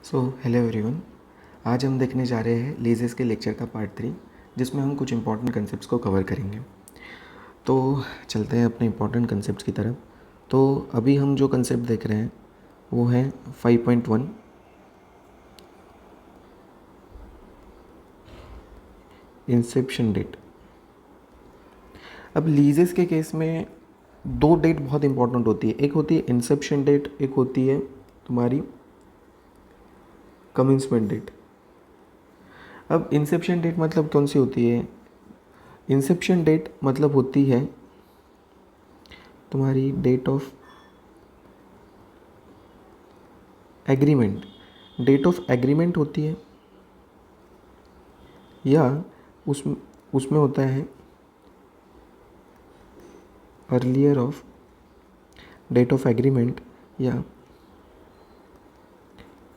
Hello everyone. आज हम देखने जा रहे हैं लीजेस के लेक्चर का पार्ट 3, जिसमें हम कुछ इंपॉर्टेंट कंसेप्ट्स को कवर करेंगे। तो चलते हैं अपने इंपॉर्टेंट कंसेप्ट्स की तरफ। तो अभी हम जो कंसेप्ट देख रहे हैं वो है 5.1 इंसेप्शन डेट। अब लीजेस के केस में दो डेट बहुत इंपॉर्टेंट होती है, एक होती है इंसेप्शन डेट, एक होती है तुम्हारी कमेंसमेंट डेट। अब इंसेप्शन डेट मतलब कौन सी होती है? इंसेप्शन डेट मतलब होती है तुम्हारी date of agreement. Date of agreement होती है, या उसमें होता है earlier of date of agreement, या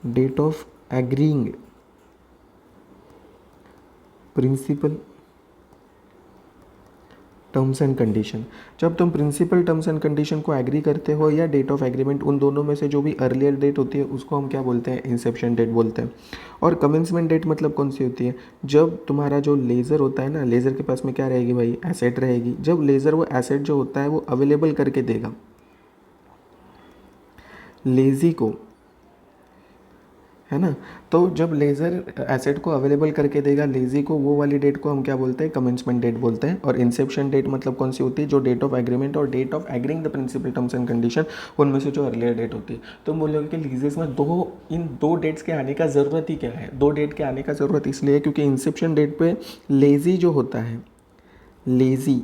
date of agreeing principal terms and condition. जब तुम प्रिंसिपल टर्म्स एंड कंडीशन को एग्री करते हो या डेट ऑफ एग्रीमेंट, उन दोनों में से जो भी अर्लियर डेट होती है उसको हम क्या बोलते हैं? इंसेप्शन डेट बोलते हैं। और कमेंसमेंट डेट मतलब कौन सी होती है? जब तुम्हारा जो लेज़र होता है ना, लेज़र के पास में क्या रहेगी भाई? एसेट रहेगी। जब लेज़र वो एसेट जो होता है वो अवेलेबल करके देगा लेज़ी को, है ना। तो जब लेज़र एसेट को अवेलेबल करके देगा लेज़ी को, वो वाली डेट को हम क्या बोलते हैं? कमेंसमेंट डेट बोलते हैं। और इंसेप्शन डेट मतलब कौन सी होती है? जो डेट ऑफ एग्रीमेंट और date of agreeing the principal terms and condition, उनमें से जो अर्लियर डेट होती है। तो बोलोगे कि लीजेस में इन दो डेट्स के आने का ज़रूरत ही क्या है? दो डेट के आने का ज़रूरत इसलिए है क्योंकि इंसेप्शन डेट पे लेज़ी जो होता है, लेज़ी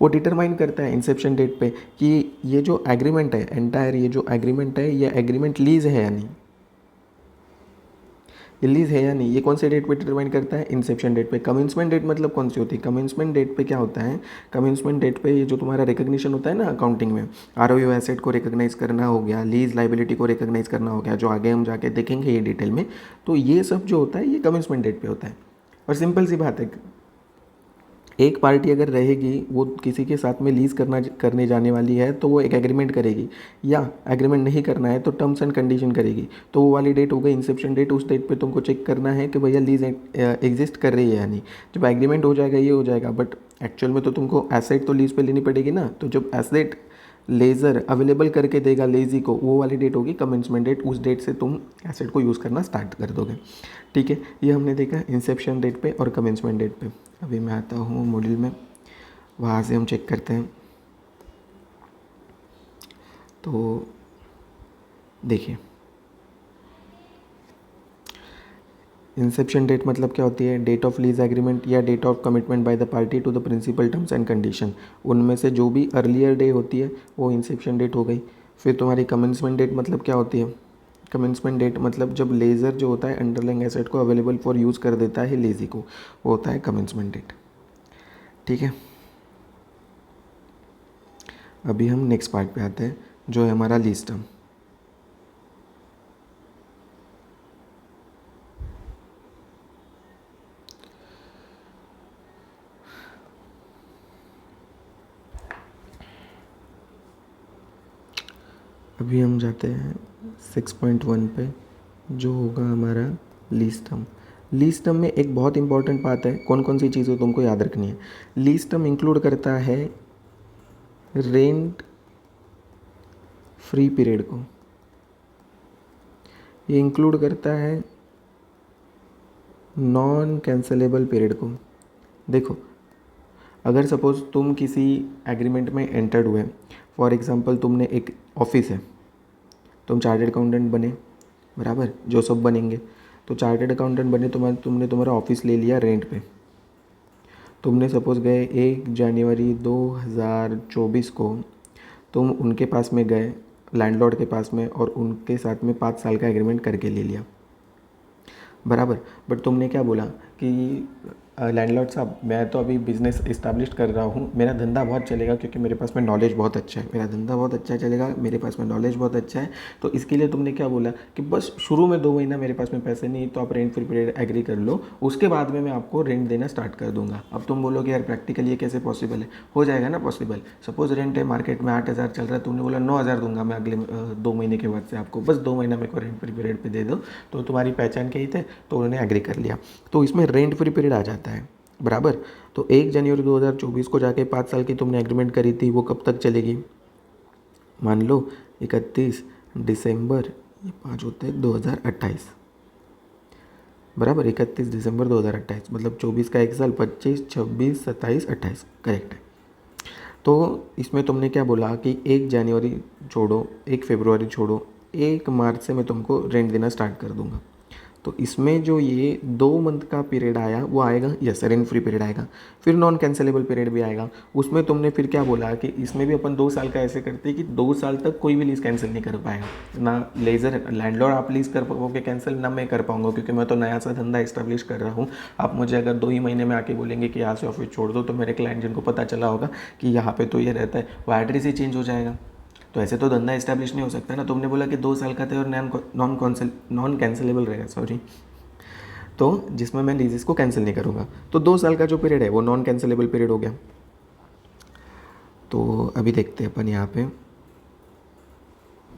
वो डिटरमाइन करता है इंसेप्शन डेट पे कि ये जो एग्रीमेंट है, एंटायर ये जो एग्रीमेंट है, ये एग्रीमेंट लीज है या नहीं, ये लीज है या नहीं, ये कौन से डेट पे डिटरमाइन करता है? इंसेप्शन डेट पे। कमेंसमेंट डेट मतलब कौन सी होती है? कमेंसमेंट डेट पे क्या होता है? कमेंसमेंट डेट पे ये जो तुम्हारा रिकग्निशन होता है ना अकाउंटिंग में, आरओयू एसेट को रिकग्नाइज करना हो गया, लीज लाइबिलिटी को रिकग्नाइज करना हो गया, जो आगे हम जाके देखेंगे ये डिटेल में। तो ये सब जो होता है ये कमेंसमेंट डेट पे होता है। और सिंपल सी बात है, एक पार्टी अगर रहेगी वो किसी के साथ में लीज़ करने जाने वाली है तो वो एक एग्रीमेंट करेगी, या एग्रीमेंट नहीं करना है तो टर्म्स एंड कंडीशन करेगी। तो वो वाली डेट हो गई इंसेप्शन डेट। उस डेट पे तुमको चेक करना है कि भैया लीज एग्जिस्ट कर रही है या नहीं। जब एग्रीमेंट हो जाएगा ये हो जाएगा, बट एक्चुअल में तो तुमको एसेट तो लीज पे लेनी पड़ेगी ना। तो जब एसेट लेज़र अवेलेबल करके देगा लेज़ी को, वो वाली डेट होगी कमेंसमेंट डेट। उस डेट से तुम एसेट को यूज़ करना स्टार्ट कर दोगे। ठीक है, ये हमने देखा इंसेप्शन डेट पे और कमेंसमेंट डेट पे। अभी मैं आता हूँ मॉड्यूल में, वहाँ से हम चेक करते हैं। तो देखिए, इंसेप्शन डेट मतलब क्या होती है? डेट ऑफ लीज एग्रीमेंट या date of commitment by the party to the principal terms and condition. उनमें से जो भी अर्लियर डे होती है वो इंसेप्शन डेट हो गई। फिर तुम्हारी कमेंसमेंट डेट मतलब क्या होती है? कमेंसमेंट डेट मतलब जब लेज़र जो होता है अंडरलाइंग एसेट को अवेलेबल फॉर यूज़ कर देता है लेज़ी को, वो होता है कमेंसमेंट डेट। ठीक है, अभी हम नेक्स्ट पार्ट पे आते हैं जो है हमारा लीज टर्म। अभी हम जाते हैं 6.1 पे, जो होगा हमारा लीज टर्म। लीज टर्म में एक बहुत इंपॉर्टेंट बात है, कौन कौन सी चीज़ें तुमको याद रखनी है। लीज टर्म इंक्लूड करता है रेंट फ्री पीरियड को, ये इंक्लूड करता है नॉन कैंसलेबल पीरियड को। देखो, अगर सपोज़ तुम किसी एग्रीमेंट में एंटर्ड हुए, फॉर एग्जांपल तुमने एक ऑफिस है, तुम चार्टर्ड अकाउंटेंट बने, बराबर, जो सब बनेंगे। तो चार्टर्ड अकाउंटेंट बने, तुमने तुम्हारा ऑफिस ले लिया रेंट पे। तुमने सपोज़ गए 1 जनवरी 2024 को तुम उनके पास में गए, लैंडलॉर्ड के पास में, और उनके साथ में 5 साल का एग्रीमेंट करके ले लिया, बराबर। बट तुमने क्या बोला कि लैंडलॉर्ड साहब, मैं तो अभी बिज़नेस इस्टेब्लिश कर रहा हूँ, मेरा धंधा बहुत चलेगा क्योंकि मेरे पास में नॉलेज बहुत अच्छा है, मेरा धंधा बहुत अच्छा चलेगा, मेरे पास में नॉलेज बहुत अच्छा है, तो इसके लिए तुमने क्या बोला कि बस शुरू में 2 महीना मेरे पास में पैसे नहीं तो आप रेंट फ्री पीरियड एग्री कर लो, उसके बाद में मैं आपको रेंट देना स्टार्ट कर दूंगा। अब तुम बोलोगे यार प्रैक्टिकली ये कैसे पॉसिबल है? हो जाएगा ना पॉसिबल। सपोज रेंट है मार्केट में 8,000 चल रहा है, तुमने बोला 9,000 दूंगा मैं अगले 2 महीने के बाद से आपको, बस 2 महीना मेरे को रेंट फ्री पीरियड पे दे दो, तो तुम्हारी पहचान के ही थे, तो उन्होंने एग्री कर लिया, तो इसमें रेंट फ्री पीरियड आ जाता है बराबर। तो 1 जनवरी 2024 को जाके 5 साल की तुमने एग्रीमेंट करी थी, वो कब तक चलेगी? मान लो 31 दिसंबर, ये 5 होते हैं 2028 बराबर। 31 दिसंबर 2028 मतलब 24 का 1 साल, 25, 26, 27, 28 करेक्ट है। तो इसमें तुमने क्या बोला कि 1 जनवरी छोड़ो, 1 फरवरी छोड़ो, 1 मार्च से मैं तुमको रेंट देना स्टार्ट कर दूंगा। तो इसमें जो ये 2 मंथ का पीरियड आया वो आएगा, यस रेंट फ्री पीरियड आएगा। फिर नॉन कैंसिलेबल पीरियड भी आएगा, उसमें तुमने फिर क्या बोला कि इसमें भी अपन 2 साल का ऐसे करते हैं कि 2 साल तक कोई भी लीज़ कैंसिल नहीं कर पाएगा ना। लेजर लैंडलॉर्ड आप लीज़ कर पाओगे कैंसिल, ना मैं कर पाऊंगा क्योंकि मैं तो नया सा धंधा इस्टेब्लिश कर रहा हूँ। आप मुझे अगर 2 ही महीने में आके बोलेंगे कि यहाँ से ऑफिस छोड़ दो, तो मेरे क्लाइंट जिनको पता चला होगा कि यहाँ पे तो ये रहता है, वो एड्रेस ही चेंज हो जाएगा। तो ऐसे तो धंधा इस्टेब्लिश नहीं हो सकता ना। तुमने बोला कि 2 साल का था और नॉन कैंसिलेबल रहेगा, सॉरी, तो जिसमें मैं लीजेस को कैंसिल नहीं करूँगा, तो 2 साल का जो पीरियड है वो नॉन कैंसिलेबल पीरियड हो गया। तो अभी देखते हैं अपन यहाँ पे,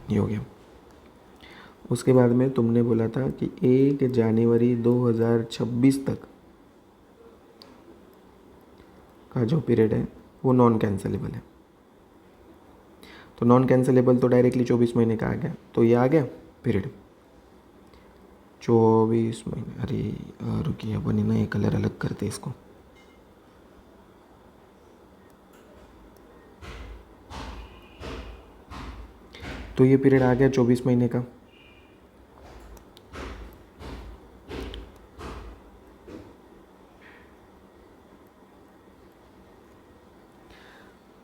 ये हो गया। उसके बाद में तुमने बोला था कि 1 जनवरी 2026 तक का जो पीरियड है वो नॉन कैंसिलेबल है। तो नॉन कैंसिलेबल तो डायरेक्टली 24 महीने का आ गया, तो ये आ गया पीरियड 24 महीने। अरे रुकिए, अपन ना ये कलर अलग करते इसको। तो ये पीरियड आ गया 24 महीने का।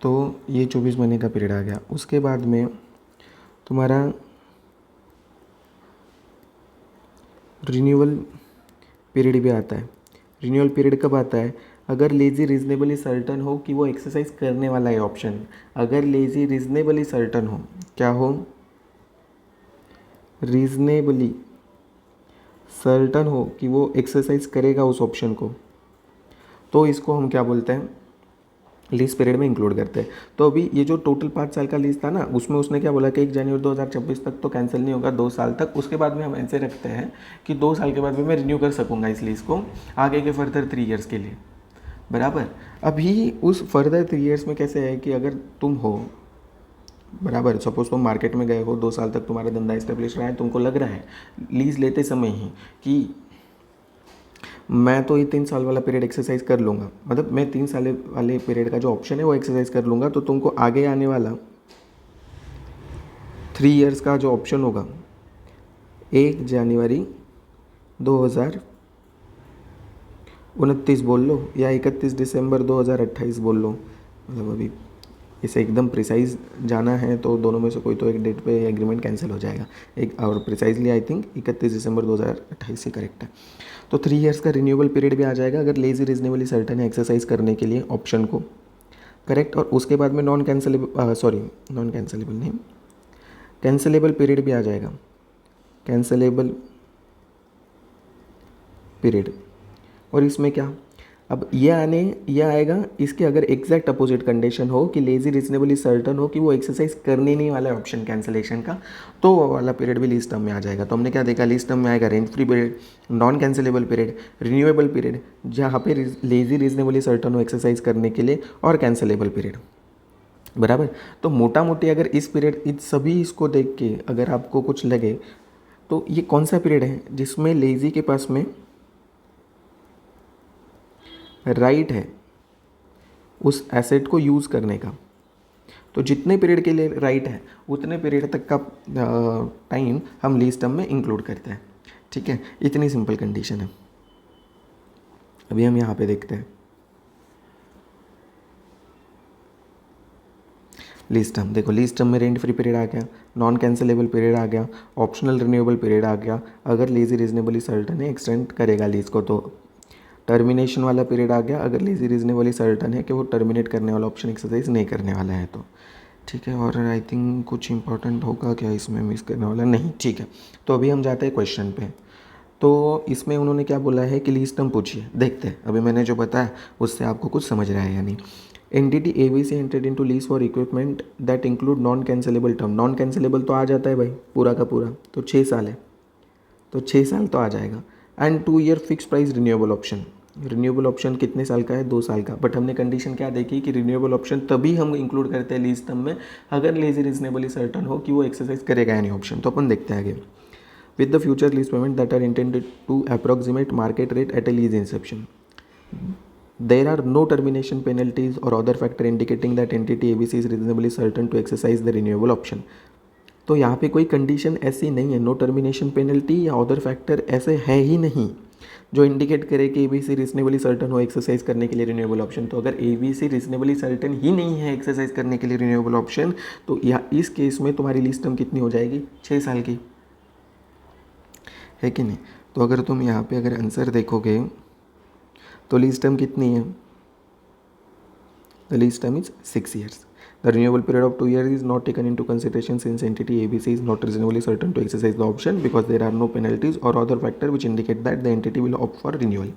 तो ये 24 महीने का पीरियड आ गया। उसके बाद में तुम्हारा रिन्यूअल पीरियड भी आता है। रिन्यूअल पीरियड कब आता है? अगर लेज़ी रीजनेबली सर्टन हो कि वो एक्सरसाइज करने वाला है ऑप्शन। अगर लेज़ी रीजनेबली सर्टन हो, क्या हो? रीजनेबली सर्टन हो कि वो एक्सरसाइज करेगा उस ऑप्शन को, तो इसको हम क्या बोलते हैं? लीज पीरियड में इंक्लूड करते हैं। तो अभी ये जो टोटल 5 साल का लीज था ना, उसमें उसने क्या बोला कि 1 जनवरी 2026 तक तो कैंसिल नहीं होगा, 2 साल तक। उसके बाद में हम ऐसे रखते हैं कि 2 साल के बाद में मैं रिन्यू कर सकूंगा इस लीज को आगे के फर्दर 3 ईयर्स के लिए बराबर। अभी उस फर्दर 3 ईयर्स में कैसे है कि अगर तुम हो बराबर, सपोज तुम मार्केट में गए हो, 2 साल तक तुम्हारा धंधा इस्टेब्लिश रहा है, तुमको लग रहा है लीज लेते समय ही कि मैं तो ये 3 साल वाला पीरियड एक्सरसाइज कर लूँगा, मतलब मैं 3 साल वाले पीरियड का जो ऑप्शन है वो एक्सरसाइज कर लूँगा, तो तुमको आगे आने वाला 3 ईयर्स का जो ऑप्शन होगा 1 जनवरी 2029 बोल लो या 31 दिसंबर 2028 बोल लो, मतलब अभी इसे एकदम प्रिसाइज जाना है तो दोनों में से कोई तो एक डेट पे एग्रीमेंट कैंसिल हो जाएगा। एक और precisely I think 31 December 2028 he correct है। तो 3 ईयर्स का रिन्यूएबल पीरियड भी आ जाएगा अगर लेजी रीजनेबली सर्टन है एक्सरसाइज करने के लिए ऑप्शन को, करेक्ट। और उसके बाद में नॉन कैंसिलेबल नहीं, कैंसिलेबल पीरियड भी आ जाएगा, कैंसिलेबल पीरियड। और इसमें क्या, अब ये आएगा इसके अगर एग्जैक्ट अपोजिट कंडीशन हो कि लेजी रीजनेबली सर्टन हो कि वो एक्सरसाइज करने नहीं वाला है ऑप्शन कैंसिलेशन का, तो वो वाला पीरियड भी लीज टर्म में आ जाएगा। तो हमने क्या देखा, लीज टर्म में आएगा rent free period, non cancellable period, renewable period जहाँ पे लेजी रीजनेबली सर्टन हो एक्सरसाइज करने के लिए, और कैंसिलेबल पीरियड बराबर। तो मोटा मोटी अगर इस पीरियड इस सभी इसको देख के अगर आपको कुछ लगे तो ये कौन सा पीरियड है जिसमें लेजी के पास में राइट है उस एसेट को यूज़ करने का। तो जितने पीरियड के लिए राइट है उतने पीरियड तक का टाइम हम लीज टर्म में इंक्लूड करते हैं, ठीक है। इतनी सिंपल कंडीशन है। अभी हम यहाँ पे देखते हैं लीज टर्म। देखो लीज टर्म में रेंट फ्री पीरियड आ गया, नॉन कैंसिलेबल पीरियड आ गया, ऑप्शनल रिन्यूएबल पीरियड आ गया, अगर लेजी रीजनेबली सर्टन है एक्सटेंड करेगा लीज को टर्मिनेशन वाला पीरियड आ गया अगर लीज रीजनेबली सर्टन है कि वो टर्मिनेट करने वाला ऑप्शन एक्सरसाइज नहीं करने वाला है तो। ठीक है, और आई थिंक कुछ इंपॉर्टेंट होगा क्या इसमें मिस करने वाला नहीं। ठीक है, तो अभी हम जाते हैं क्वेश्चन पे। तो इसमें उन्होंने क्या बोला है कि लीज टर्म पूछिए, देखते हैं अभी मैंने जो बताया उससे आपको कुछ समझ रहा है या नहीं। Entity ABC entered into lease for equipment that include non cancellable term. Non cancellable तो आ जाता है भाई पूरा का पूरा, तो 6 साल है, तो 6 साल तो आ जाएगा। And 2 year fix price renewable option. Renewable option कितने साल का है? 2 साल का। बट हमने कंडीशन क्या देखी कि रिन्यूएबल ऑप्शन तभी हम इंक्लूड करते हैं लीज टर्म में अगर लीज रीजनेबली सर्टन हो कि वो एक्सरसाइज करेगा या नहीं ऑप्शन। तो अपन देखते हैं आगे। With the future lease payment that are intended to approximate market rate at a lease inception, there are no termination penalties or other factor indicating that entity ABC is reasonably certain to exercise the renewable option। तो यहाँ पे कोई condition ऐसी नहीं है, no termination penalty या other factor ऐसे है ही नहीं जो इंडिकेट करे कि ABC रीजनेबली सर्टन हो एक्सरसाइज करने के लिए रिन्यूएबल ऑप्शन। तो अगर ABC रीजनेबली सर्टन ही नहीं है एक्सरसाइज करने के लिए रिन्यूएबल ऑप्शन, तो या इस केस में तुम्हारी लीज टर्म कितनी हो जाएगी? 6 साल की, है कि नहीं? तो अगर तुम यहाँ पे अगर आंसर देखोगे तो लीज टर्म कितनी है? The lease term is 6 years। The renewable period of 2 years is not taken into consideration since entity ABC is not reasonably certain to exercise the option because there are no penalties और other factor which indicate that the entity will opt for renewal.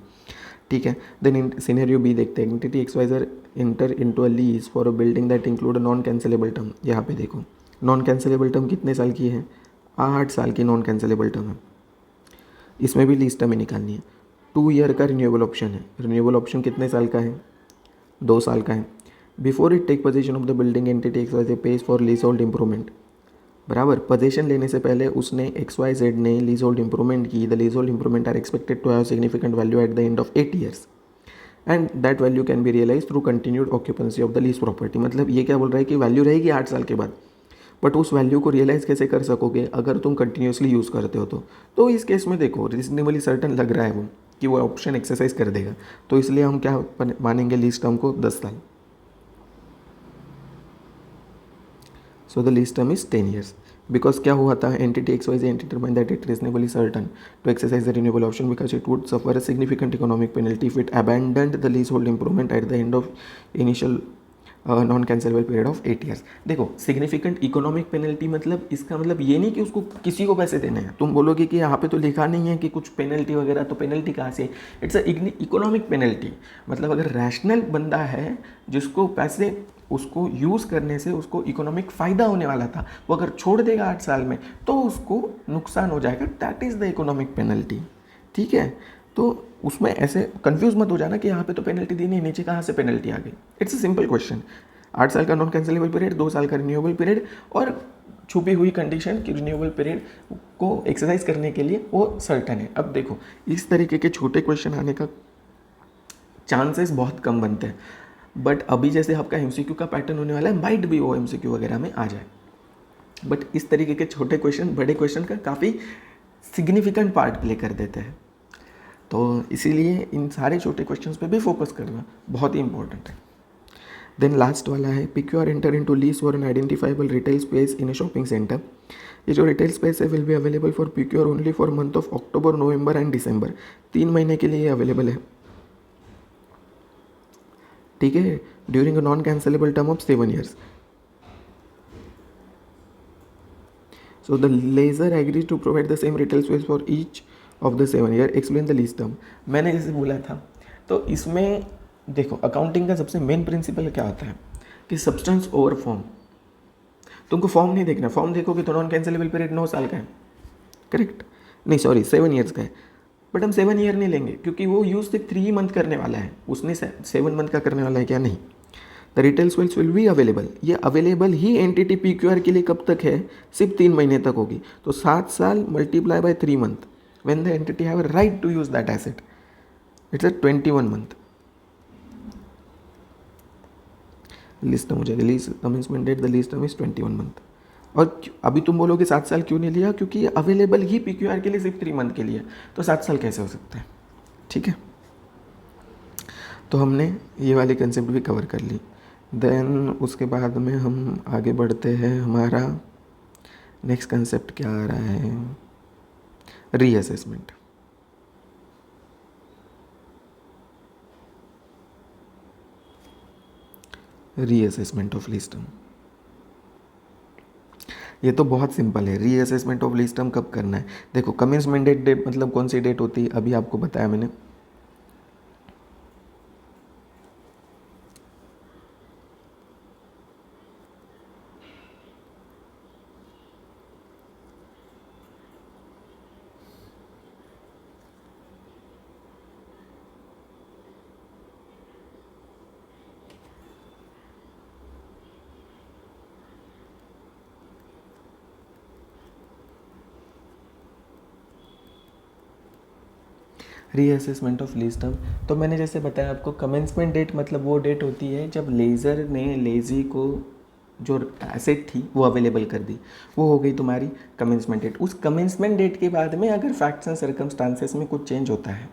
ठीक है, then scenario B देखते हैं। Entity XYZ enter into a lease for a building that include a non cancellable term. यहाँ पे देखो non cancellable term कितने साल की है? 8 साल की नॉन कैंसिलेबल टर्म है। इसमें भी लीज टर्म ही निकालनी है। 2 ईयर का रिन्यूएबल ऑप्शन है। रिन्यूएबल ऑप्शन कितने साल का है? 2 साल का है। Before it take possession of the building entity XYZ pays for leasehold improvement. बराबर, पोजीशन लेने से पहले उसने XYZ ने लीज होल्ड इंप्रूवमेंट की। The leasehold improvement are expected to have significant value at the end of 8 years and that value can be realise through continued occupancy of the lease property. मतलब ये क्या बोल रहा है कि value रहेगी 8 साल के बाद, बट उस वैल्यू को रियलाइज़ कैसे कर सकोगे अगर तुम कंटिन्यूसली यूज़ करते हो तो इस केस में देखो रीजनेबली सर्टन लग रहा है वो कि वो ऑप्शन एक्सरसाइज कर देगा, तो इसलिए हम क्या मानेंगे लीज टर्म को? 10 साल। So the lease term is 10 years because क्या हुआ था? Entity XYZ determine that it reasonably certain to exercise the renewable option because it would suffer a significant economic penalty if it abandoned the leasehold improvement at the end of initial non cancellable period of 8 years। देखो significant economic penalty मतलब इसका मतलब ये नहीं कि उसको किसी को पैसे देने हैं। तुम बोलोगे कि यहाँ पे तो लिखा नहीं है कि कुछ पेनल्टी वगैरह, तो पेनल्टी कहाँ से? It's a economic penalty. मतलब अगर रैशनल बंदा है जिसको पैसे उसको यूज़ करने से उसको इकोनॉमिक फ़ायदा होने वाला था, वो अगर छोड़ देगा 8 साल में तो उसको नुकसान हो जाएगा। That is the economic penalty. ठीक है, तो उसमें ऐसे कंफ्यूज मत हो जाना कि यहाँ पे तो पेनल्टी दी नहीं, नीचे कहाँ से पेनल्टी आ गई। It's a simple question. 8 साल का नॉन कैंसिलेबल पीरियड, 2 साल का रिन्यूएबल पीरियड और छुपी हुई कंडीशन कि रिन्यूएबल पीरियड को एक्सरसाइज करने के लिए वो सर्टन है। अब देखो इस तरीके के छोटे क्वेश्चन आने का चांसेस बहुत कम बनते हैं, बट अभी जैसे आपका MCQ का पैटर्न होने वाला है, माइट भी वो MCQ वगैरह में आ जाए। बट इस तरीके के छोटे क्वेश्चन बड़े क्वेश्चन का काफ़ी सिग्निफिकेंट पार्ट प्ले कर देते हैं, तो इसीलिए इन सारे छोटे क्वेश्चंस पे भी फोकस करना बहुत ही इंपॉर्टेंट है। देन लास्ट वाला है Picure enter into lease for an identifiable retail space in a shopping centre. ये जो रिटेल स्पेस है will be available for Picure only for month of October, November and December. 3 महीने के लिए available है। ठीक है, during a non cancellable term of 7 years। So the lessor agrees to provide the same retail space for each of the 7 year। Explain the lease term। मैंने जैसे बोला था, तो इसमें देखो अकाउंटिंग का सबसे मेन प्रिंसिपल क्या होता है कि सब्सटेंस ओवर फॉर्म। तुमको फॉर्म नहीं देखना, फॉर्म देखोगे तो नॉन कैंसिलेबल पीरियड 9 साल का है, करेक्ट? नहीं सॉरी 7 years का है, बट हम 7 year नहीं लेंगे क्योंकि वो यूज़ सिर्फ 3 month करने वाला है, उसने 7 month का करने वाला है क्या? नहीं। The retail space will be available. ये अवेलेबल ही एंटिटी PQR के लिए कब तक है? सिर्फ 3 महीने तक होगी। तो 7 साल multiply by 3 month when the entity have a right to use that asset, it's a 21 month। Lease term हो जाएगा, lease commencement date the lease term is 21 month। और अभी तुम बोलोगे 7 साल क्यों नहीं लिया? क्योंकि ये अवेलेबल ही PQR के लिए सिर्फ 3 month के लिए, तो 7 साल कैसे हो सकता है? ठीक है, तो हमने ये वाली कंसेप्ट भी कवर कर ली। देन उसके बाद में हम आगे बढ़ते हैं। हमारा नेक्स्ट कंसेप्ट क्या आ रहा है? Reassessment. Reassessment of lease term, ये तो बहुत सिंपल है। रीअसेसमेंट ऑफ लीज टर्म कब करना है? देखो कमेंसमेंट डेट मतलब कौन सी डेट होती है, अभी आपको बताया मैंने। रीअसेसमेंट ऑफ लीज टर्म, तो मैंने जैसे बताया आपको, कमेंसमेंट डेट मतलब वो डेट होती है जब लेज़र ने लेज़ी को जो एसेट थी वो अवेलेबल कर दी, वो हो गई तुम्हारी कमेंसमेंट डेट। उस कमेंसमेंट डेट के बाद में अगर फैक्ट्स एंड सर्कमस्टांसेस में कुछ चेंज होता है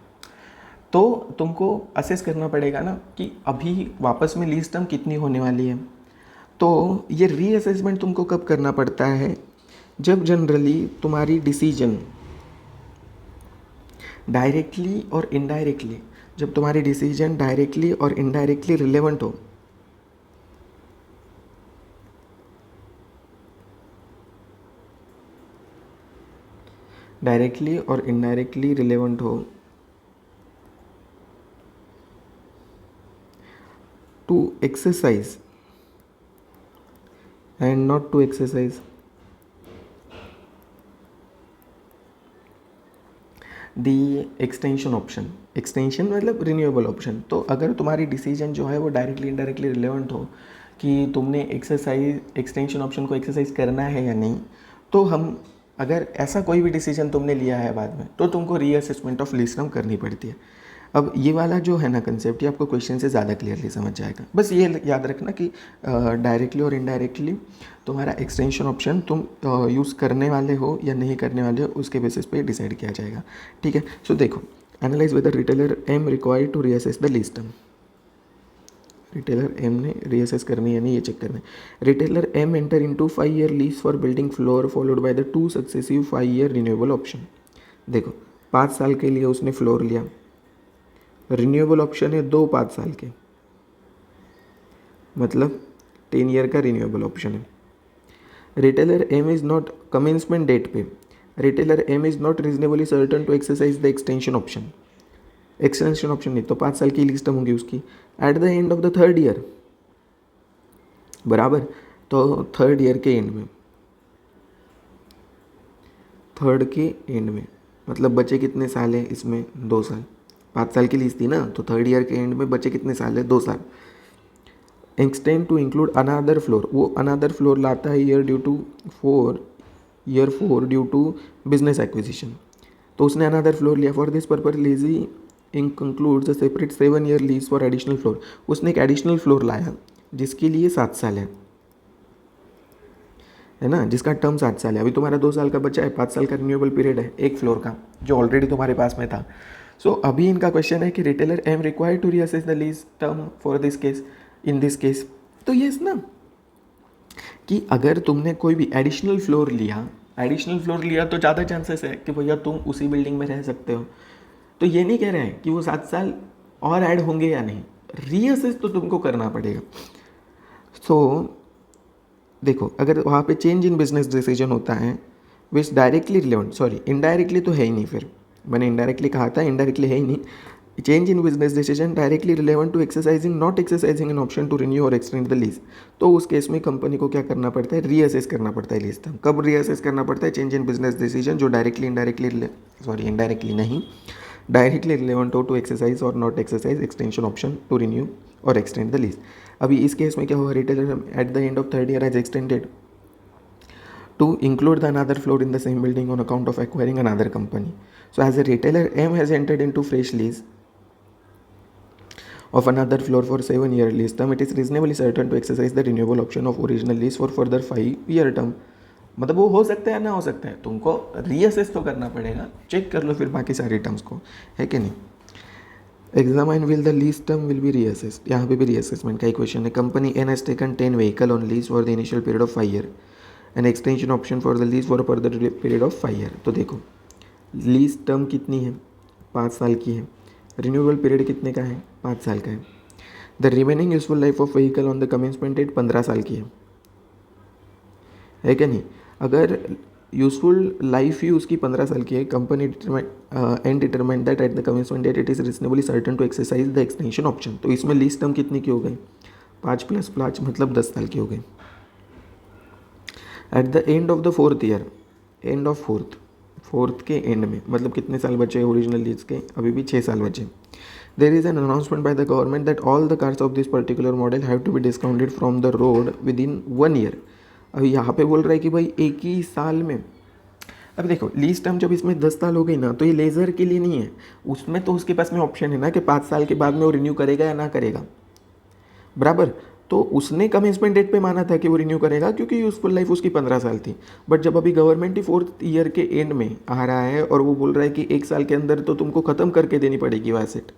तो तुमको असेस करना पड़ेगा ना कि अभी वापस में लीज टर्म कितनी होने वाली है। तो ये रीअसेसमेंट तुमको कब करना पड़ता है? जब जनरली तुम्हारी डिसीजन डायरेक्टली और इनडायरेक्टली, जब तुम्हारी डिसीजन डायरेक्टली और इनडायरेक्टली रिलेवेंट हो। डायरेक्टली और इनडायरेक्टली रिलेवेंट हो to exercise and not to exercise the extension option. Extension मतलब रिन्यूएबल ऑप्शन। तो अगर तुम्हारी डिसीजन जो है वो डायरेक्टली इनडायरेक्टली रिलेवेंट हो कि तुमने एक्सटेंशन ऑप्शन को एक्सरसाइज करना है या नहीं, तो हम अगर ऐसा कोई भी डिसीजन तुमने लिया है बाद में तो तुमको रीअसेसमेंट ऑफ लीज टर्म करनी पड़ती है। अब ये वाला जो है ना कंसेप्ट, ये आपको क्वेश्चन से ज़्यादा क्लियरली समझ जाएगा। बस ये याद रखना कि डायरेक्टली और इनडायरेक्टली तुम्हारा एक्सटेंशन ऑप्शन तुम यूज़ करने वाले हो या नहीं करने वाले हो उसके बेसिस पे डिसाइड किया जाएगा। ठीक है, सो देखो, analyse whether retailer M required to reassess the lease term. Retailer M ने रीअसेस करनी है नहीं, ये चेक करना है। Retailer M enter into 5 year lease for building floor followed by the 2 successive 5 year renewable option. देखो 5 साल के लिए उसने फ्लोर लिया, रिन्यूएबल ऑप्शन है 5 साल के, मतलब 10 ईयर का रिन्यूएबल ऑप्शन है। Retailer M is not commencement date पे, retailer M is not reasonably certain to exercise the extension option. Extension option नहीं तो 5 साल की लीज टर्म होगी उसकी at the end of the 3rd year, बराबर। तो 3rd ईयर के एंड में, 3rd के एंड में मतलब बचे कितने साल है इसमें? 2 साल। 5 साल की लीज थी ना, तो 3rd ईयर के एंड में बचे कितने साल है? 2 साल। Extend to include another floor, वो अनादर फ्लोर लाता है year 4 due to business acquisition. तो उसने अनादर फ्लोर लिया। For this purpose lessee includes a separate 7 year lease for additional floor. उसने एक एडिशनल फ्लोर लाया जिसके लिए 7 साल है ना, जिसका टर्म 7 साल है। अभी तुम्हारा 2 साल का बचा है, 5 साल का रिन्यूएबल पीरियड है एक फ्लोर का जो ऑलरेडी तुम्हारे पास में था। सो अभी इनका क्वेश्चन है कि retailer M required to reassess the lease term for this case, in this case. तो यस ना, कि अगर तुमने कोई भी एडिशनल फ्लोर लिया तो ज़्यादा चांसेस है कि भैया तुम उसी बिल्डिंग में रह सकते हो। तो ये नहीं कह रहे हैं कि वो 7 साल और ऐड होंगे या नहीं, रीअसेस तो तुमको करना पड़ेगा। सो देखो, अगर वहाँ पे चेंज इन बिजनेस डिसीजन होता है विच डायरेक्टली रिलेवेंट, सॉरी इनडायरेक्टली तो है ही नहीं, फिर मैंने इनडायरेक्टली कहा था, इनडायरेक्टली है ही नहीं। Change in business decision directly relevant to exercising not exercising an option to renew और एक्सटेंड द लीज, तो उस केस में कंपनी को क्या करना पड़ता है? रीअसेस करना पड़ता है लीज टर्म। कब रीअसेस करना पड़ता है? चेंज इन बिजनेस डिसीजन जो डायरेक्टली इनडायरेक्टली नहीं, डायरेक्टली रिलेवेंट हो टू एक्सरसाइज और not exercise extension option to renew और एक्सटेंड द लीज। अभी इस केस में क्या हुआ? Retailer at the end of 3rd year has extended to include the another floor in the same building on account of acquiring another company. So as a retailer M has entered into fresh lease of another floor for 7-year lease term, it is reasonably certain to exercise the renewable option of original lease for further 5-year term. मतलब वो हो सकता है ना हो सकता है, तुमको रीअसेस तो करना पड़ेगा। चेक कर लो फिर बाकी सारी टर्म्स को, है कि नहीं। Examine will the lease term will be reassessed, यहाँ पे भी रीअसेसमेंट का ही क्वेश्चन है। Company N has taken 10 vehicle on lease for the initial period of 5 year N extension option for the lease for a further period of 5 year. तो देखो lease term कितनी है? 5 साल की है। रिन्यूएबल पीरियड कितने का है? 5 साल का है। The remaining useful life of vehicle on the commencement date 15 साल की है क्या नहीं? अगर यूजफुल लाइफ ही उसकी 15 साल की है, company N determine that at the commencement date it is reasonably certain to exercise the extension option. तो इसमें लीज टर्म कितनी की हो गई? 5+5 मतलब 10 साल की हो गई। Eight the end of the 4th year, end of fourth के एंड में, मतलब कितने साल बचे ओरिजिनल लीज के? अभी भी 6 साल बचे। There is an announcement by the government that all the cars of this particular model have to be discounted from the road within 1 year. अभी यहाँ पे बोल रहा है कि भाई एक ही साल में। अब देखो लीज टर्म जब इसमें 10 साल हो गई ना, तो ये लेज़र के लिए नहीं है, उसमें तो उसके पास में ऑप्शन है ना कि 5 साल के बाद में वो रिन्यू करेगा या ना करेगा, बराबर। तो उसने कमेंसमेंट डेट पे माना था कि वो रिन्यू करेगा क्योंकि यूजफुल लाइफ उसकी 15 साल थी। बट जब अभी गवर्नमेंट ही 4th ईयर के एंड में आ रहा है और वो बोल रहा है कि 1 साल के अंदर तो तुमको ख़त्म करके देनी पड़ेगी वो एसेट,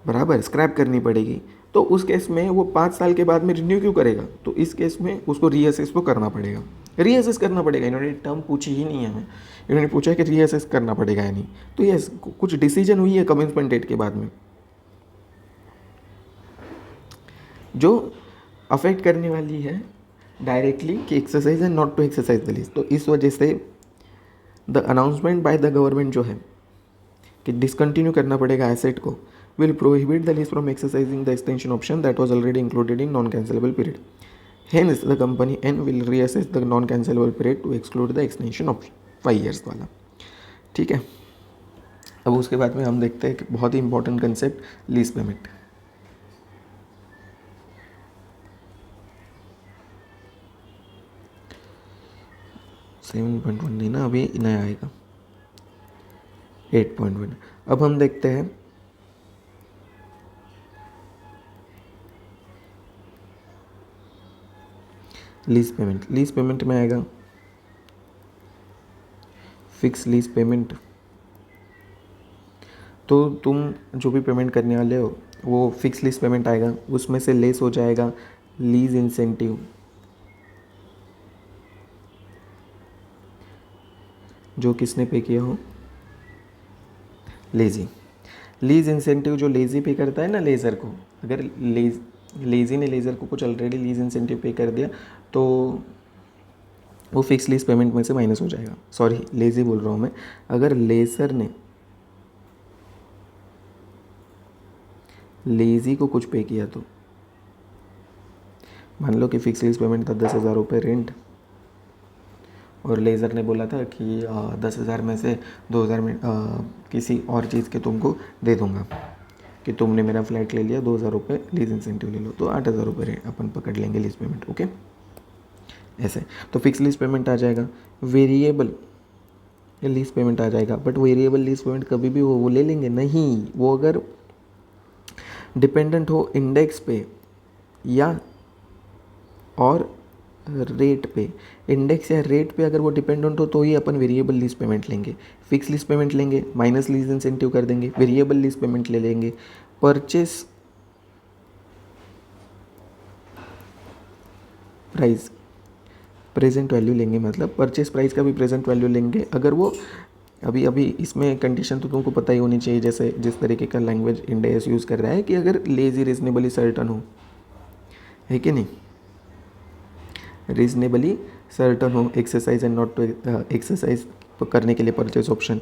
बराबर, स्क्रैप करनी पड़ेगी, तो उस केस में वो 5 साल के बाद में रिन्यू क्यों करेगा? तो इस केस में उसको रीअसेस तो करना पड़ेगा, रीअसेस करना पड़ेगा। इन्होंने टर्म पूछी ही नहीं है हमें, इन्होंने पूछा है कि रीअसेस करना पड़ेगा या नहीं। तो ये कुछ डिसीजन हुई है कमेंसमेंट डेट के बाद में जो अफेक्ट करने वाली है डायरेक्टली कि exercise and not to exercise the lease. तो इस वजह से the announcement by the government जो है कि डिसकंटिन्यू करना पड़ेगा एसेट को, will prohibit the lease from exercising the extension option that was already included in non-cancelable period. Hence, the company N will reassess the non-cancelable period to exclude the extension option 5 years वाला। ठीक है, अब उसके बाद में हम देखते हैं कि बहुत ही important concept lease payment. Seven point one नहीं ना, अभी नया आएगा 8.1। अब हम देखते हैं लीज पेमेंट। लीज पेमेंट में आएगा फिक्स लीज पेमेंट। तो तुम जो भी पेमेंट करने वाले हो वो फिक्स लीज पेमेंट आएगा, उसमें से लेस हो जाएगा लीज इंसेंटिव, जो किसने पे किया हो? लेज़ी। लीज इंसेंटिव जो लेज़ी पे करता है ना लेज़र को, अगर लेज़ी ने लेज़र को कुछ ऑलरेडी लीज इंसेंटिव पे कर दिया तो वो फिक्स लीज पेमेंट में से माइनस हो जाएगा। सॉरी, लेज़ी बोल रहा हूँ मैं। अगर लेज़र ने लेज़ी को कुछ पे किया तो मान लो कि फिक्स लीज पेमेंट था 10,000 रुपये रेंट, और लेज़र ने बोला था कि 10,000 में से 2,000 में किसी और चीज़ के तुमको दे दूंगा, कि तुमने मेरा फ्लैट ले लिया, 2,000 रुपये लीज इंसेंटिव ले लो, तो 8,000 रुपये अपन पकड़ लेंगे लीज पेमेंट। ओके, ऐसे तो फिक्स लीज पेमेंट आ जाएगा। वेरिएबल लीज पेमेंट आ जाएगा, बट वेरिएबल लीज पेमेंट कभी भी वो ले लेंगे नहीं, वो अगर डिपेंडेंट हो इंडेक्स पे या और रेट पे, इंडेक्स या रेट पे अगर वो डिपेंडेंट हो तो ही अपन वेरिएबल लीज पेमेंट लेंगे। फिक्स लीज पेमेंट लेंगे माइनस लीज इंसेंटिव कर देंगे, वेरिएबल लीज पेमेंट ले लेंगे। परचेस प्राइस प्रेजेंट वैल्यू लेंगे, मतलब परचेस प्राइस का भी प्रेजेंट वैल्यू लेंगे। अगर वो अभी इसमें कंडीशन तो तुमको पता ही होनी चाहिए, जैसे जिस तरीके का लैंग्वेज इंडिया यूज़ कर रहा है कि अगर लेजी रीजनेबली सर्टन हो, है कि नहीं, रीजनेबली सर्टन हो exercise and not to exercise करने के लिए परचेज ऑप्शन,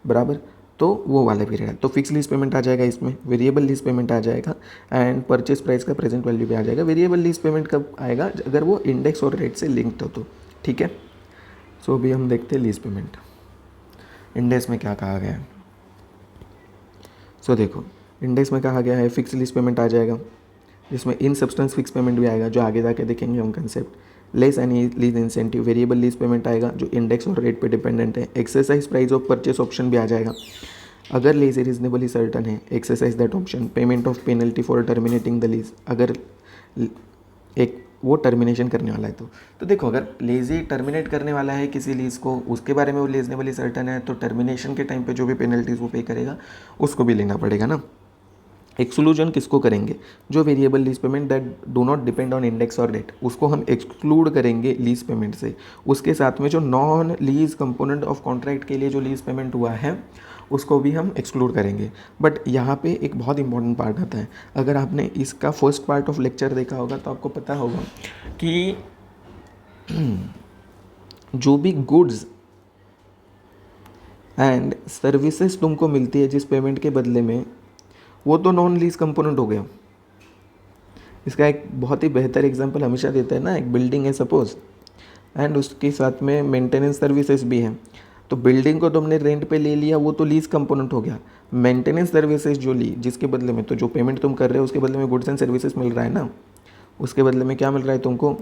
बराबर, तो वो वाला पीरियड है। तो फिक्स लीज पेमेंट आ जाएगा, इसमें वेरिएबल लीज पेमेंट आ जाएगा एंड परचेज प्राइस का प्रेजेंट वैल्यू भी आ जाएगा। वेरिएबल लीज पेमेंट कब आएगा? अगर वो इंडेक्स और रेट से लिंक्ड हो तो, ठीक है। सो अभी हम देखते हैं लीज पेमेंट इंडेक्स में क्या कहा गया है। सो देखो इंडेक्स में कहा गया है फिक्स लीज पेमेंट आ जाएगा, जिसमें इन सब्सटेंस फिक्स पेमेंट भी आएगा, जो आगे जाके देखेंगे हम concept. Less any lease incentive, variable lease payment आएगा जो इंडेक्स और रेट पे डिपेंडेंट है। Exercise price of purchase option भी आ जाएगा, अगर लीज रीजनेबली सर्टन है exercise that option. Payment of penalty for terminating the lease, अगर एक वो टर्मिनेशन करने वाला है तो देखो अगर लेजी टर्मिनेट करने वाला है किसी लीज को, उसके बारे में वो रीजनेबली सर्टन है, तो टर्मिनेशन के टाइम पे जो भी पेनल्टीज वो पे करेगा उसको भी लेना पड़ेगा ना। एक्सक्लूजन किसको करेंगे, जो variable lease payment that do not depend on index और रेट, उसको हम एक्सक्लूड करेंगे लीज पेमेंट से। उसके साथ में जो non lease component of contract के लिए जो लीज पेमेंट हुआ है उसको भी हम एक्सक्लूड करेंगे। बट यहाँ पे एक बहुत इंपॉर्टेंट पार्ट आता है। अगर आपने इसका फर्स्ट पार्ट ऑफ लेक्चर देखा होगा तो आपको पता होगा कि जो भी गुड्स एंड सर्विसेज तुमको मिलती है जिस पेमेंट के बदले में, वो तो नॉन लीज कंपोनेंट हो गया। इसका एक बहुत ही बेहतर एग्जांपल हमेशा देता है ना, एक बिल्डिंग है सपोज एंड उसके साथ में मेंटेनेंस सर्विसेज भी है। तो बिल्डिंग को तुमने रेंट पे ले लिया, वो तो लीज कंपोनेंट हो गया। मेंटेनेंस सर्विसेज जो ली जिसके बदले में, तो जो पेमेंट तुम कर रहे हो उसके बदले में गुड्स एंड सर्विसेज मिल रहा है ना, उसके बदले में क्या मिल रहा है तुमको,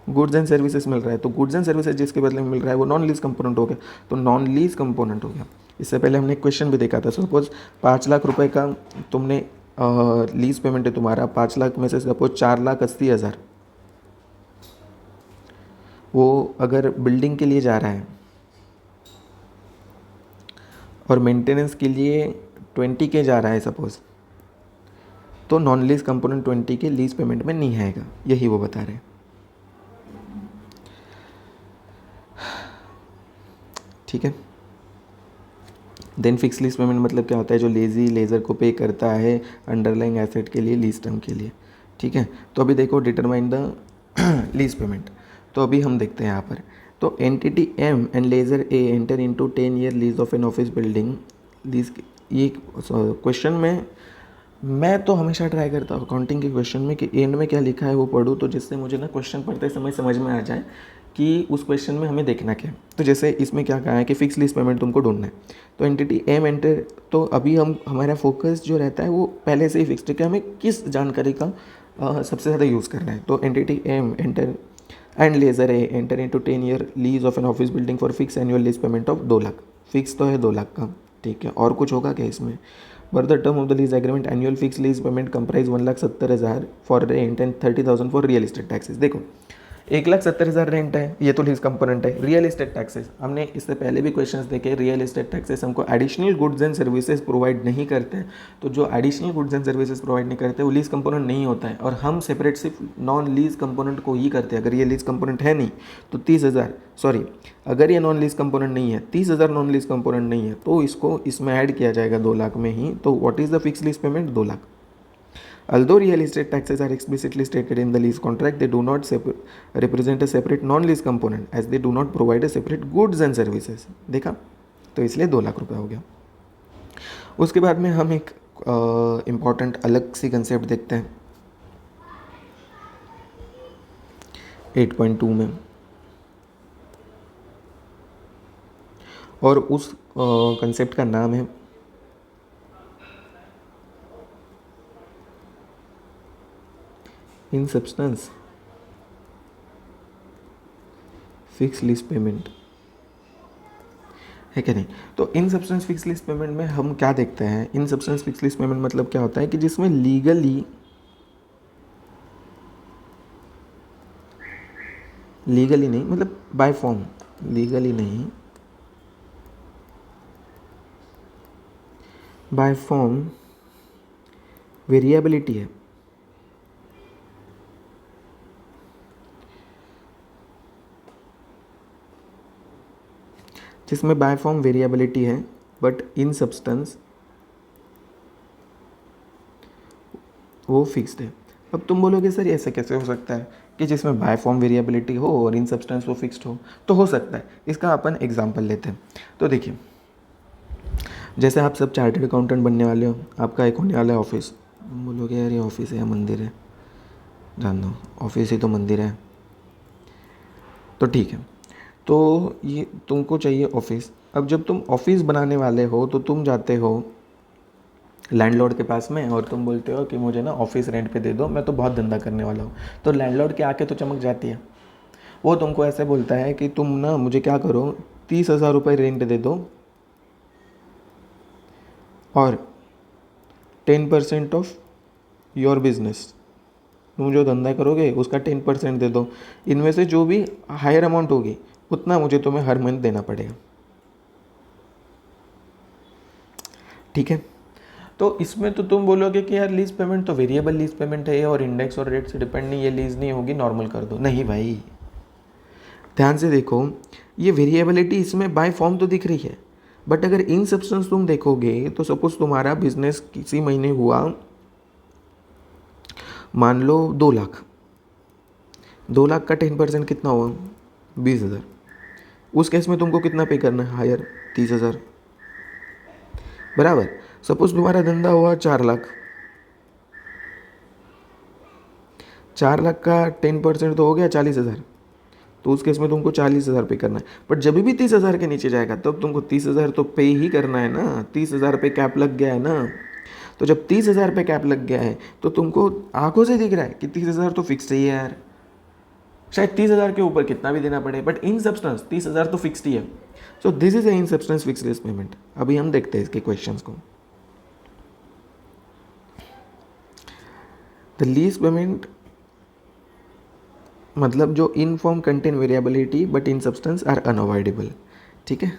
गुड्स एंड सर्विसेज मिल रहा है। तो गुड्स एंड सर्विसेज जिसके बदले में मिल रहा है वो नॉन लीज कंपोनेंट हो गया। तो नॉन लीज कंपोनेंट हो गया। इससे पहले हमने एक क्वेश्चन भी देखा था, सपोज 5 लाख रुपए का तुमने लीज पेमेंट है तुम्हारा, 5 लाख में से सपोज 4,80,000 वो अगर बिल्डिंग के लिए जा रहा है और मेंटेनेंस के लिए 20K जा रहा है सपोज, तो non lease component 20K lease payment में नहीं आएगा, यही वो बता रहे हैं। ठीक है। देन फिक्स लीज पेमेंट मतलब क्या होता है, जो लेज़र को पे करता है अंडरलाइंग एसेट के लिए लीज टर्म के लिए। ठीक है। तो अभी देखो डिटरमाइन द लीज पेमेंट। तो अभी हम देखते हैं यहाँ पर, तो entity M and lessor A enter into 10 year lease of an office building lease. ये क्वेश्चन में मैं तो हमेशा ट्राई करता हूँ अकाउंटिंग के क्वेश्चन में कि एंड में क्या लिखा है वो पढूँ, तो जिससे मुझे ना क्वेश्चन पढ़ते समय समझ में आ जाए कि उस क्वेश्चन में हमें देखना क्या है। तो जैसे इसमें क्या कहा है कि फिक्स लीज पेमेंट तुमको ढूंढना है, तो एंटिटी एम एंटर, तो अभी हम हमारा फोकस जो रहता है वो पहले से ही फिक्स्ड है कि हमें किस जानकारी का सबसे ज़्यादा यूज़ करना है। तो entity M enter and lessor A enter into 10 year lease of an office building for fix annual lease payment of 2 lakh. Fix तो है 2 लाख का, ठीक है। और कुछ होगा क्या इसमें, पर the term of the lease agreement annual fix lease payment comprise 1,70,000 for rent and 30,000 for real estate taxes. देखो 1,70,000 रेंट है, ये तो लीज कंपोनेंट है। रियल एस्टेट टैक्सेस हमने इससे पहले भी क्वेश्चंस देखे, रियल एस्टेट टैक्सेस हमको additional goods and services provide नहीं करते। तो जो additional goods and services provide नहीं करते वो लीज कंपोनेंट नहीं होता है, और हम सेपरेट सिर्फ नॉन लीज कंपोनेंट को ही करते हैं। अगर ये लीज कंपोनेंट है नहीं तो 30,000, सॉरी अगर ये नॉन लीज कंपोनेंट नहीं है, 30,000 नॉन लीज कंपोनेंट नहीं है, तो इसको इसमें ऐड किया जाएगा 2 लाख में ही। तो what is the fix lease payment, 2 lakh. Although real estate taxes are explicitly stated in the lease contract, they do not represent a separate non-lease component as they do not provide a separate goods and services। देखा, तो इसलिए 2 लाख रुपए हो गया। उसके बाद में हम एक इम्पॉर्टेंट अलग सी कंसेप्ट देखते हैं 8.2 में, और उस कंसेप्ट का नाम है in substance fix lease payment, है क्या नहीं। तो इन सब्सटेंस फिक्स लीज पेमेंट में हम क्या देखते हैं, इन सब्सटेंस फिक्स लीज पेमेंट मतलब क्या होता है कि जिसमें लीगली नहीं, मतलब बाय फॉर्म, लीगली नहीं, बाय फॉर्म वेरिएबिलिटी है। जिसमें बाय फॉर्म वेरिएबिलिटी है बट इन सब्सटेंस वो फिक्स्ड है। अब तुम बोलोगे सर ऐसे कैसे हो सकता है कि जिसमें बाय फॉर्म वेरिएबिलिटी हो और इन सब्सटेंस वो फिक्स्ड हो। तो हो सकता है, इसका अपन एग्जांपल लेते हैं। तो देखिए, जैसे आप सब चार्टर्ड अकाउंटेंट बनने वाले हो, आपका एक होने वाला है ऑफिस। बोलोगे यार ये ऑफिस है या मंदिर है, जान दो ऑफिस ही तो मंदिर है। तो ठीक है, तो ये तुमको चाहिए ऑफिस। अब जब तुम ऑफिस बनाने वाले हो तो तुम जाते हो लैंडलॉर्ड के पास में और तुम बोलते हो कि मुझे ना ऑफिस रेंट पे दे दो, मैं तो बहुत धंधा करने वाला हूँ। तो लैंडलॉर्ड की आंखें तो चमक जाती है, वो तुमको ऐसे बोलता है कि तुम ना मुझे क्या करो, 30,000 रुपये रेंट दे दो और 10% ऑफ योर बिजनेस, तुम जो धंधा करोगे उसका 10% दे दो। इनमें से जो भी हायर अमाउंट होगी उतना मुझे तुम्हें हर मंथ देना पड़ेगा। ठीक है। तो इसमें तो तुम बोलोगे कि यार लीज पेमेंट तो वेरिएबल लीज पेमेंट है और इंडेक्स और रेट से डिपेंड नहीं, ये लीज नहीं होगी, नॉर्मल कर दो। नहीं भाई, ध्यान से देखो, ये वेरिएबिलिटी इसमें बाय फॉर्म तो दिख रही है, बट अगर इन सब्सटेंस तुम देखोगे तो सपोज तुम्हारा बिजनेस किसी महीने हुआ मान लो 2 लाख, 2 लाख का 10% कितना हुआ 20,000। उस केस में तुमको कितना पे करना है हायर 30,000 बराबर। सपोज तुम्हारा धंधा हुआ 4 लाख, 4 लाख का 10% तो हो गया 40,000, तो उस केस में तुमको 40,000 पे करना है। बट जब भी 30,000 के नीचे जाएगा तब तुमको 30,000 तो पे ही करना है ना, 30,000 पे कैप लग गया है ना। तो जब 30,000 पे कैप लग गया है तो तुमको आंखों से दिख रहा है कि 30,000 तो फिक्स ही है यार, शायद 30,000 के ऊपर कितना भी देना पड़े, बट इन सब्सटेंस 30,000 तो फिक्स्ड ही है। So this is a in substance fix lease payment. अभी हम देखते हैं इसके क्वेश्चंस को। द लीज पेमेंट मतलब जो in form contain variability but in substance are unavoidable. ठीक है,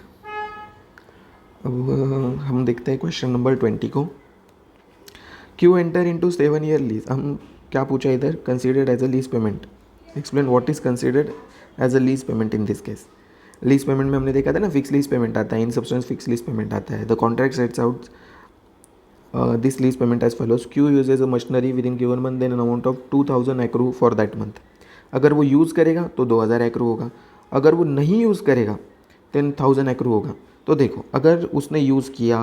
अब हम देखते हैं क्वेश्चन नंबर 20 को। Q enter into 7 year lease. हम क्या पूछा इधर, considered as a lease payment. Explain what is considered as a lease payment in this case. Lease payment में हमने देखा था ना, फिक्स लीज पेमेंट आता है, in substance fix lease payment आता है। The contract sets out this lease payment as follows. Q uses a machinery within given month, then an amount of 2,000 accrue for that month. अगर वो use करेगा तो 2,000 accrue होगा, अगर वो नहीं यूज़ करेगा 10,000 एक्रू होगा। तो देखो, अगर उसने यूज़ किया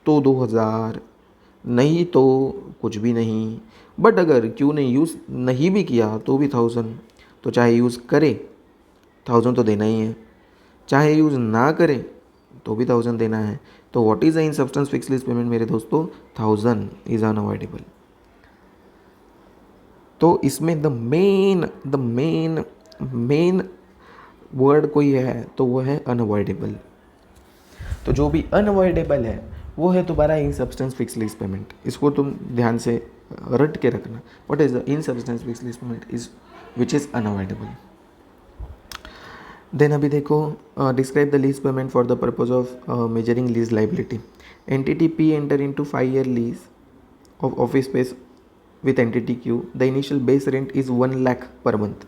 तो 2,000, नहीं तो कुछ भी नहीं। बट अगर क्यों ने यूज़ नहीं भी किया तो भी 1,000। तो चाहे यूज़ करे 1,000 तो देना ही है, चाहे यूज़ ना करे तो भी 1,000 देना है। तो what is in substance fix lease payment मेरे दोस्तों, 1,000 इज़ अनअवॉइडेबल। तो इसमें द मेन वर्ड कोई है तो वो है अनअवॉइडेबल। तो जो भी अनअवॉइडेबल है वो है तुम्हारा in substance fix lease payment. इसको तुम ध्यान से रट के रखना। What is the in substance fix lease payment is which is unavoidable. Then अभी देखो, describe the lease payment for the purpose of measuring lease liability. Entity P enter into 5 year lease of office space with entity Q. The initial base rent is 1 lakh per month.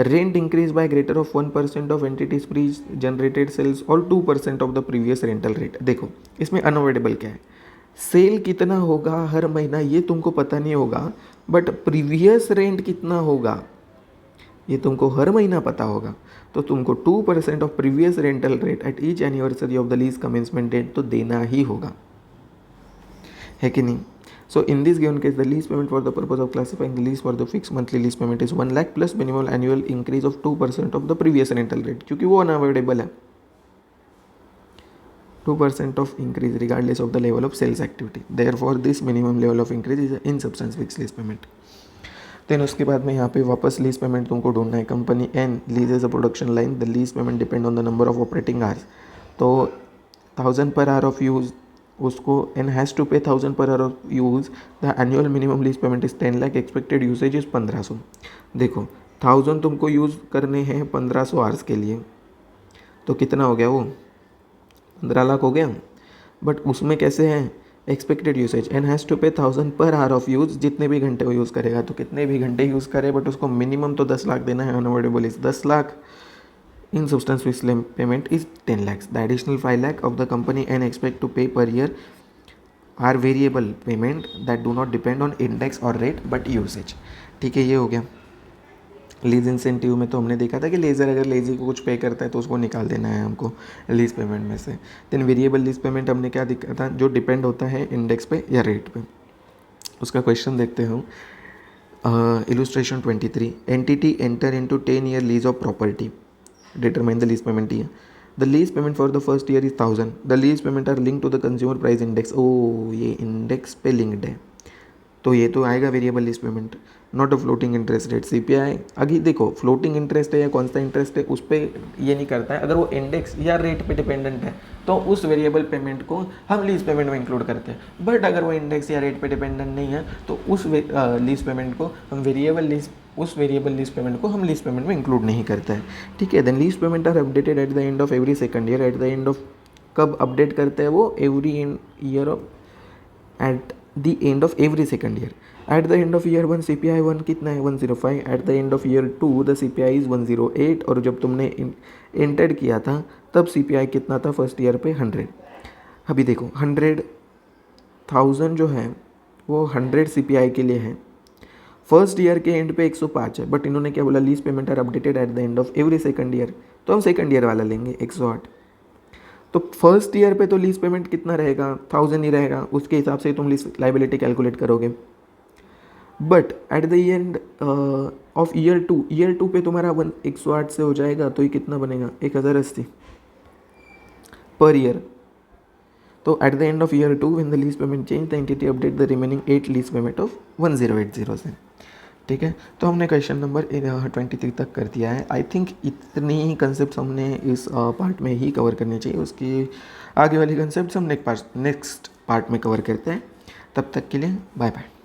Rent increased by greater of 1% of entity's pre-generated sales or 2% of the previous rental rate. देखो इसमें unavoidable क्या है, cell कितना होगा हर महीना ये तुमको पता नहीं होगा, बट प्रीवियस रेंट कितना होगा ये तुमको हर महीना पता होगा। तो तुमको 2% of previous rental rate at each anniversary of the lease commencement date तो देना ही होगा, है कि नहीं। So in this given case, the lease payment for the purpose of classifying the lease for the fixed monthly lease payment is 1 lakh plus minimal annual increase of 2% of the previous rental rate, क्योंकि वो unavoidable है। 2% of increase regardless of the level of sales activity. Therefore, this minimum level of increase is in substance fixed lease payment. Then उसके बाद में यहाँ पे वापस lease payment तुमको ढूंढना है। Company N leases a production line, the lease payment depend on the number of operating hours. तो 1,000 पर आवर ऑफ यूज़, उसको N has to pay 1,000 per hour of use. The annual minimum lease payment is 10 lakh, expected usage is 1,500। देखो 1,000 तुमको use करने हैं 1,500 hours के लिए, तो कितना हो गया वो 15 लाख हो गया। बट उसमें कैसे हैं, expected usage, N has to pay 1,000 per hour of use, जितने भी घंटे वो यूज़ करेगा तो कितने भी घंटे यूज़ करे, बट उसको मिनिमम तो 10 लाख देना है। Unavoidable is 10 lakh. In substance fixed payment is 10 lakhs. The additional 5 lakh of the company and expect to pay per year are variable payment that do not depend on index or rate but usage. ठीक है, ये हो गया। Lease incentive में तो हमने देखा था कि लेज़र अगर लेजी को कुछ पे करता है तो उसको निकाल देना है हमको लीज पेमेंट में से। देन वेरिएबल लीज पेमेंट हमने क्या देखा था, जो डिपेंड होता है इंडेक्स पे या रेट पे। उसका क्वेश्चन देखते हो। Illustration 23, entity enter into 10 year lease of property, determine the lease payment here. The lease payment for the first year is 1,000. The lease payment are linked to the consumer price index. Oh, ये index पे linked है, तो ये तो आएगा variable lease payment, not a floating interest rate CPI। अभी देखो floating interest है या कौन सा इंटरेस्ट है उस पर ये नहीं करता है। अगर वो इंडेक्स या रेट पे डिपेंडेंट है तो उस वेरिएबल पेमेंट को हम लीज पेमेंट में इंक्लूड करते हैं। बट अगर वो इंडेक्स या रेट पे डिपेंडेंट नहीं है तो उस लीज पेमेंट को हम वेरिएबल लीज पेमेंट को हम लीज पेमेंट में इंक्लूड नहीं करते हैं। ठीक है, then lease payment are updated at the end of every second year, at the end of कब अपडेट करते हैं वो? Every year of at the end of every second year. At the end of year 1 CPI 1 कितना है? 105. At the end of year 2 the CPI is 108. और जब तुमने enter किया था तब CPI कितना था फर्स्ट ईयर पे? 100. अभी देखो 100,000 जो है वो 100 CPI के लिए है. फर्स्ट ईयर के एंड पे 105 है, बट इन्होंने क्या बोला? Lease payment are updated at the end of every second year. तो हम सेकंड ईयर वाला लेंगे 108. तो फर्स्ट ईयर पे तो लीज पेमेंट कितना रहेगा? 1000 ही रहेगा. उसके हिसाब से तुम लीज लाइबिलिटी कैलकुलेट करोगे. But at the end of year two पे तुम्हारा 108 से हो जाएगा तो ये कितना बनेगा? 1080 पर ईयर. तो eight the end of year 2 when the lease payment change the entity update the remaining 8 lease payment of 1080 से. ठीक है, तो हमने क्वेश्चन नंबर 23 तक कर दिया है. आई थिंक इतनी ही कंसेप्ट हमने इस पार्ट में ही कवर करनी चाहिए. उसकी आगे वाली कंसेप्ट हम नेक्स्ट पार्ट में कवर करते हैं. तब तक के लिए बाय बाय.